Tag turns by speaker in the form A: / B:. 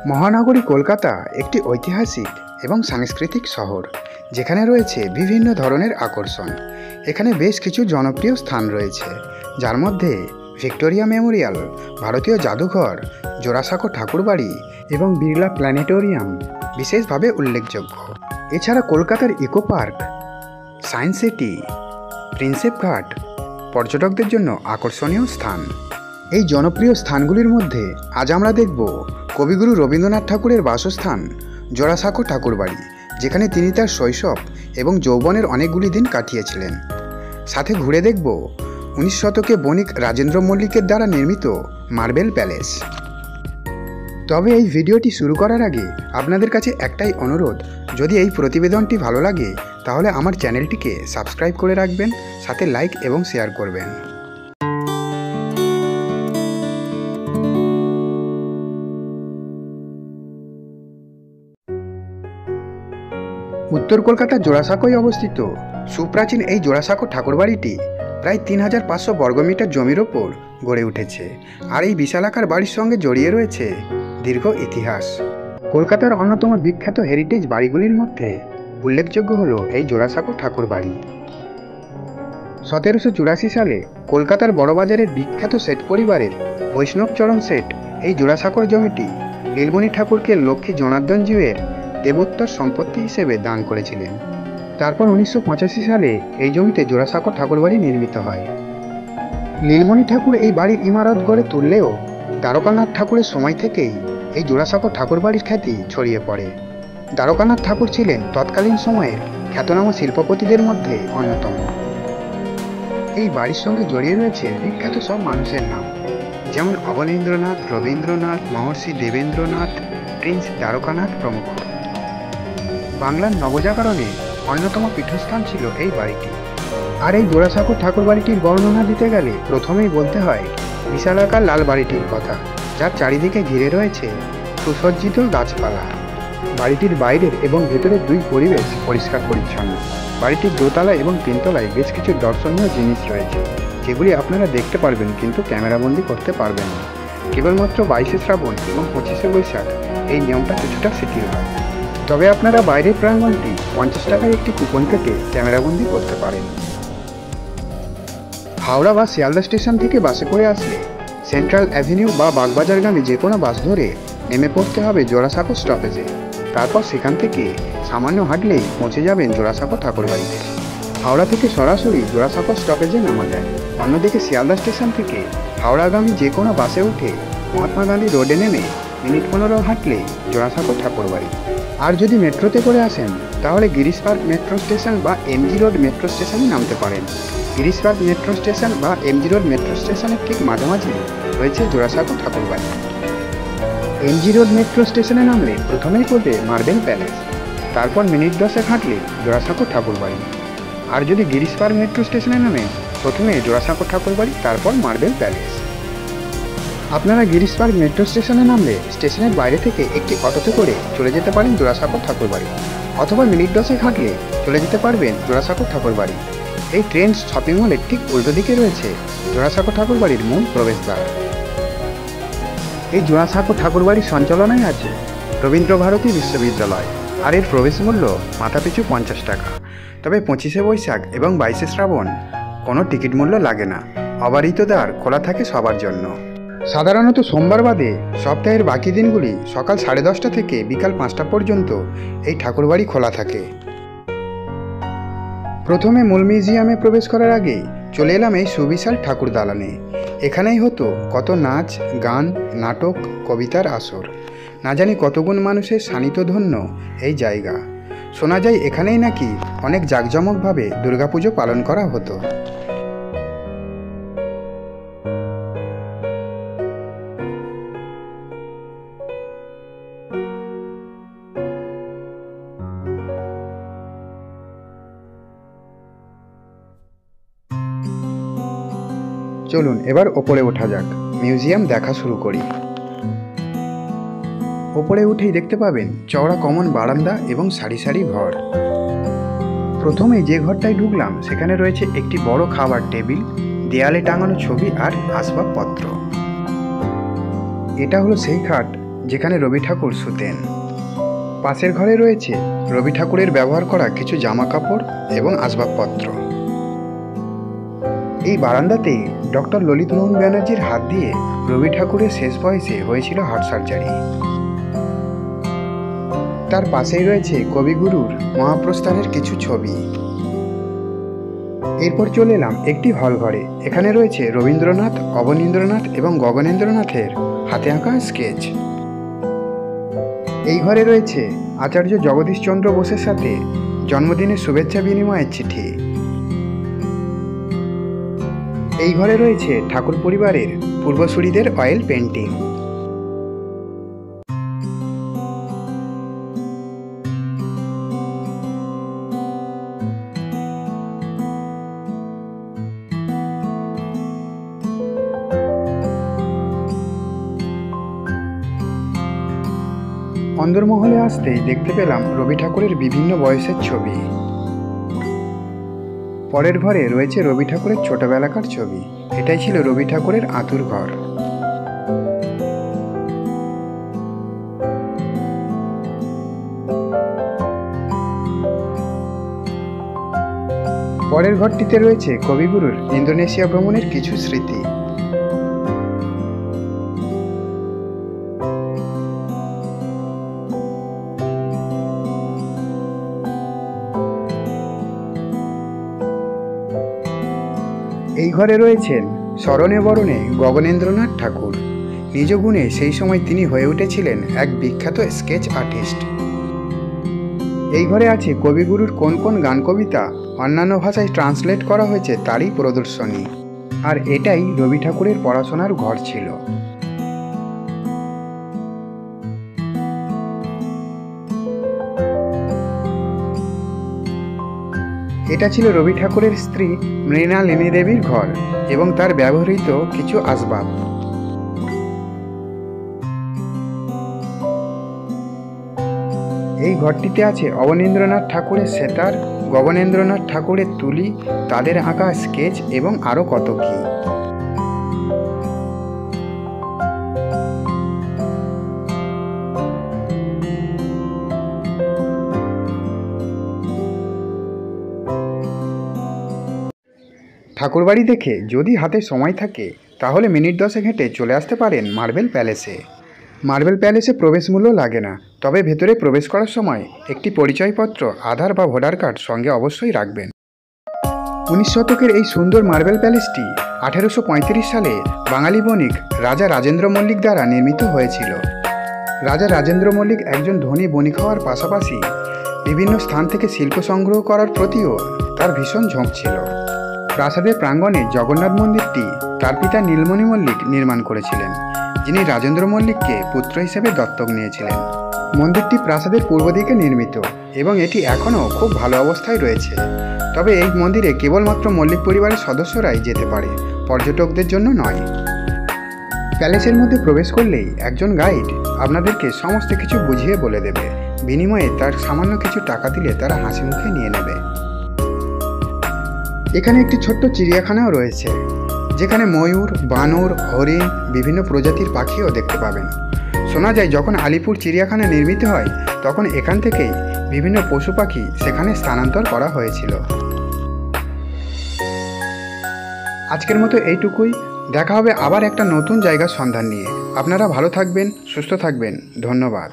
A: মহানগরী কলকাতা একটি ঐতিহাসিক এবং সাংস্কৃতিক শহর, যেখানে রয়েছে বিভিন্ন ধরনের আকর্ষণ। এখানে বেশ কিছু জনপ্রিয় স্থান রয়েছে, যার মধ্যে ভিক্টোরিয়া মেমোরিয়াল, ভারতীয় জাদুঘর, জোড়াসাঁকো ঠাকুরবাড়ি এবং বিড়লা প্ল্যানেটোরিয়াম বিশেষভাবে উল্লেখযোগ্য। এছাড়া কলকাতার eco park, science city, Prinsep Ghat পর্যটকদের জন্য আকর্ষণীয় স্থান। এই জনপ্রিয় স্থানগুলির মধ্যে আজ আমরা দেখব কবিগুরু রবীন্দ্রনাথ ঠাকুরের বাসস্থান জোড়াসাঁকো ঠাকুরবাড়ি, যেখানে তিনি তার শৈশব এবং যৌবনের অনেকগুলি দিন কাটিয়েছিলেন। সাথে ঘুরে দেখব 19 শতকে বণিক রাজেন্দ্র মল্লিকের দ্বারা নির্মিত মার্বেল প্যালেস। তবে এই ভিডিওটি শুরু করার আগে আপনাদের কাছে একটাই অনুরোধ, যদি এই প্রতিবেদনটি ভালো লাগে তাহলে আমার চ্যানেলটিকে সাবস্ক্রাইব করে রাখবেন, সাথে লাইক এবং শেয়ার করবেন। উত্তর কলকাতার জোড়াসাঁকোয় অবস্থিত সুপ্রাচীন এই জোড়াসাঁকো ঠাকুরবাড়িটি প্রায় 3500 বর্গমিটার জমির ওপর গড়ে উঠেছে, আর এই বিশালাকার বাড়ির সঙ্গে জড়িয়ে রয়েছে দীর্ঘ ইতিহাস। কলকাতার অন্যতম বিখ্যাত হেরিটেজ বাড়িগুলির মধ্যে উল্লেখযোগ্য হল এই জোড়াসাঁকো ঠাকুরবাড়ি। 1784 সালে কলকাতার বড়বাজারের বিখ্যাত শেঠ পরিবারের বৈষ্ণবচরণ শেঠ এই জোড়াসাঁকোর জমিটি নীলমণি ঠাকুরকে লক্ষ্মী জনার্দন জিউয়ের দেবোত্তর সম্পত্তি হিসেবে দান করেছিলেন। তারপর 1985 সালে এই জমিতে জোড়াসাঁকো ঠাকুরবাড়ি নির্মিত হয়। নীলমণি ঠাকুর এই বাড়ির ইমারত গড়ে তুললেও দ্বারকানাথ ঠাকুরের সময় থেকেই এই জোড়াসাঁকো ঠাকুরবাড়ির খ্যাতি ছড়িয়ে পড়ে। দ্বারকানাথ ঠাকুর ছিলেন তৎকালীন সময়ের খ্যাতনামা শিল্পপতিদের মধ্যে অন্যতম। এই বাড়ির সঙ্গে জড়িয়ে রয়েছে বিখ্যাত সব মানুষের নাম, যেমন অবনীন্দ্রনাথ, রবীন্দ্রনাথ, মহর্ষি দেবেন্দ্রনাথ, প্রিন্স দ্বারকানাথ প্রমুখ। বাংলার নবজাগরণে অন্যতম পীঠস্থান ছিল এই বাড়িটি। আর এই জোড়াসাঁকো ঠাকুরবাড়িটির বর্ণনা দিতে গেলে প্রথমেই বলতে হয় বিশালাকার লাল বাড়িটির কথা, যার চারিদিকে ঘিরে রয়েছে সুসজ্জিত গাছপালা। বাড়িটির বাইরের এবং ভেতরের দুই পরিবেশ পরিষ্কার পরিচ্ছন্ন। বাড়িটির দোতলা এবং তিনতলায় বেশ কিছু দর্শনীয় জিনিস রয়েছে, যেগুলি আপনারা দেখতে পারবেন কিন্তু ক্যামেরাবন্দি করতে পারবেন না। কেবলমাত্র 22শে শ্রাবণ এবং 25শে বৈশাখ এই নিয়মটা কিছুটা শিথিল হয়। তবে আপনারা বাইরের প্রাঙ্গণটি 50 টাকায় একটি কুপন কেটে ক্যামেরাবন্দি করতে পারেন। হাওড়া বা শিয়ালদা স্টেশন থেকে বাসে করে আসলে সেন্ট্রাল অ্যাভিনিউ বা বাগবাজারগামী যে কোনো বাস ধরে নেমে পড়তে হবে জোড়াসাঁকো স্টপেজে। তারপর সেখান থেকে সামান্য হাঁটলেই পৌঁছে যাবেন জোড়াসাঁকো ঠাকুরবাড়িতে। হাওড়া থেকে সরাসরি জোড়াসাঁকো স্টপেজে নামা যায়। অন্যদিকে শিয়ালদা স্টেশন থেকে হাওড়াগামী যে কোনো বাসে উঠে মহাত্মা গান্ধী রোডে নেমে মিনিট 15 হাঁটলে জোড়াসাঁকো ঠাকুরবাড়ি। আর যদি মেট্রোতে করে আসেন তাহলে গিরিশ পার্ক মেট্রো স্টেশন বা এমজি রোড মেট্রো স্টেশনে নামতে পারেন। গিরিশ পার্ক মেট্রো স্টেশন বা এমজি রোড মেট্রো স্টেশনের ঠিক মাঝামাঝি রয়েছে জোড়াসাঁকো ঠাকুরবাড়ি। এমজি রোড মেট্রো স্টেশনে নামলে প্রথমেই পড়বে মার্বেল প্যালেস, তারপর মিনিট 10 হাঁটলে জোড়াসাঁকো ঠাকুরবাড়ি। আর যদি গিরিশ পার্ক মেট্রো স্টেশনে নামেন প্রথমে জোড়াসাঁকো ঠাকুরবাড়ি, তারপর মার্বেল প্যালেস। আপনারা গিরিশ পার্ক মেট্রো স্টেশনে নামলে স্টেশনের বাইরে থেকে একটি অটোতে করে চলে যেতে পারেন জোড়াসাঁকো ঠাকুরবাড়ি, অথবা মিনিট 10 হাঁটলে চলে যেতে পারবেন জোড়াসাঁকো ঠাকুরবাড়ি। এই ট্রেন্ডস শপিং মলের ঠিক উল্টো দিকে রয়েছে জোড়াসাঁকো ঠাকুরবাড়ির মূল প্রবেশদ্বার। এই জোড়াসাঁকো ঠাকুরবাড়ির সঞ্চালনায় আছে রবীন্দ্রভারতী বিশ্ববিদ্যালয়, আর এর প্রবেশ মূল্য মাথাপিছু 50 টাকা। তবে 25শে বৈশাখ এবং 22শে শ্রাবণ কোনো টিকিট মূল্য লাগে না। অবারিত দ্বার খোলা থাকে সবার জন্য। সাধারণত সোমবার বাদে সপ্তাহের বাকি দিনগুলি সকাল 10:30 থেকে বিকাল 5টা পর্যন্ত এই ঠাকুরবাড়ি খোলা থাকে। প্রথমে মূল মিউজিয়ামে প্রবেশ করার আগে চলে এলাম এই সুবিশাল ঠাকুর দালানে। এখানেই হতো কত নাচ, গান, নাটক, কবিতার আসর। না জানি কতগুণ মানুষের সান্নিধ্যধন্য এই জায়গা। শোনা যায় এখানেই নাকি অনেক জাঁকজমকভাবে দুর্গাপুজো পালন করা হতো। চলুন এবার ওপরে ওঠা যাক, মিউজিয়াম দেখা শুরু করি। ওপরে উঠেই দেখতে পাবেন চওড়া কমন বারান্দা এবং সারি সারি ঘর। প্রথমে যে ঘরটায় ঢুকলাম সেখানে রয়েছে একটি বড় খাবার টেবিল, দেয়ালে টাঙানো ছবি আর আসবাবপত্র। এটা হলো সেই খাট যেখানে রবি ঠাকুর শুতেন। পাশের ঘরে রয়েছে রবি ঠাকুরের ব্যবহার করা কিছু জামা কাপড় এবং আসবাবপত্র। এই বারান্দাতেই ডক্টর ললিতমোহন ব্যানার্জির হাত দিয়ে রবি ঠাকুরের শেষ বয়সে হয়েছিল হার্ট সার্জারি। তার পাশেই রয়েছে কবিগুরুর মহাপ্রস্থানের কিছু ছবি। এরপর চলে এলাম একটি হল ঘরে। এখানে রয়েছে রবীন্দ্রনাথ, অবনীন্দ্রনাথ এবং গগনেন্দ্রনাথের হাতে আঁকা স্কেচ। এই ঘরে রয়েছে আচার্য জগদীশচন্দ্র বোসের সাথে জন্মদিনের শুভেচ্ছা বিনিময়ের চিঠি। এই ঘরে রয়েছে ঠাকুর পরিবারের পূর্বসূরিদের অয়েল পেন্টিং। অন্দরমহলে আসতেই দেখতে পেলাম রবি ঠাকুরের বিভিন্ন বয়সের ছবি। পরের ঘরে রয়েছে রবি ঠাকুরের ছোটবেলাকার ছবি। এটাই ছিল রবি ঠাকুরের আঁতুর ঘর। পরের ঘরটিতে রয়েছে কবিগুরুর ইন্দোনেশিয়া ভ্রমণের কিছু স্মৃতি। এই ঘরে রয়েছেন স্মরণে বরণে গগনেন্দ্রনাথ ঠাকুর। নিজ গুণে সেই সময় তিনি হয়ে উঠেছিলেন এক বিখ্যাত স্কেচ আর্টিস্ট। এই ঘরে আছে কবিগুরুর কোন কোন গান কবিতা অন্যান্য ভাষায় ট্রান্সলেট করা হয়েছে তারই প্রদর্শনী। আর এটাই রবি ঠাকুরের পড়াশোনার ঘর ছিল। এটা ছিল রবি ঠাকুরের স্ত্রী মৃণালিনী দেবীর ঘর এবং তার ব্যবহৃত কিছু আসবাব। এই ঘরটিতে আছে অবনীন্দ্রনাথ ঠাকুরের সেতার, গগনেন্দ্রনাথ ঠাকুরের তুলি, তাদের আঁকা স্কেচ এবং আরও কত কী। ঠাকুরবাড়ি দেখে যদি হাতে সময় থাকে তাহলে মিনিট 10 হেঁটে চলে আসতে পারেন মার্বেল প্যালেসে। মার্বেল প্যালেসে প্রবেশ মূল্য লাগে না, তবে ভেতরে প্রবেশ করার সময় একটি পরিচয়পত্র, আধার বা ভোটার কার্ড সঙ্গে অবশ্যই রাখবেন। 19 শতকের এই সুন্দর মার্বেল প্যালেসটি 1835 সালে বাঙালি বণিক রাজা রাজেন্দ্র মল্লিক দ্বারা নির্মিত হয়েছিল। রাজা রাজেন্দ্র মল্লিক একজন ধনী বণিক হওয়ার পাশাপাশি বিভিন্ন স্থান থেকে শিল্প সংগ্রহ করার প্রতিও তার ভীষণ ঝোঁক ছিল। প্রাসাদের প্রাঙ্গণে জগন্নাথ মন্দিরটি তার পিতা নীলমণি মল্লিক নির্মাণ করেছিলেন, যিনি রাজেন্দ্র মল্লিককে পুত্র হিসেবে দত্তক নিয়েছিলেন। মন্দিরটি প্রাসাদের পূর্ব দিকে নির্মিত এবং এটি এখনও খুব ভালো অবস্থায় রয়েছে। তবে এই মন্দিরে কেবলমাত্র মল্লিক পরিবারের সদস্যরাই যেতে পারে, পর্যটকদের জন্য নয়। প্যালেসের মধ্যে প্রবেশ করলেই একজন গাইড আপনাদেরকে সমস্ত কিছু বুঝিয়ে বলে দেবে। বিনিময়ে তার সামান্য কিছু টাকা দিলে তারা হাসি মুখে নিয়ে নেবে। এখানে একটি ছোট্ট চিড়িয়াখানাও রয়েছে, যেখানে ময়ূর, বানর, হরিণ, বিভিন্ন প্রজাতির পাখিও দেখতে পাবেন। শোনা যায় যখন আলিপুর চিড়িয়াখানা নির্মিত হয় তখন এখান থেকেই বিভিন্ন পশু পাখি সেখানে স্থানান্তর করা হয়েছিল। আজকের মতো এইটুকুই। দেখা হবে আবার একটা নতুন জায়গার সন্ধান নিয়ে। আপনারা ভালো থাকবেন, সুস্থ থাকবেন। ধন্যবাদ।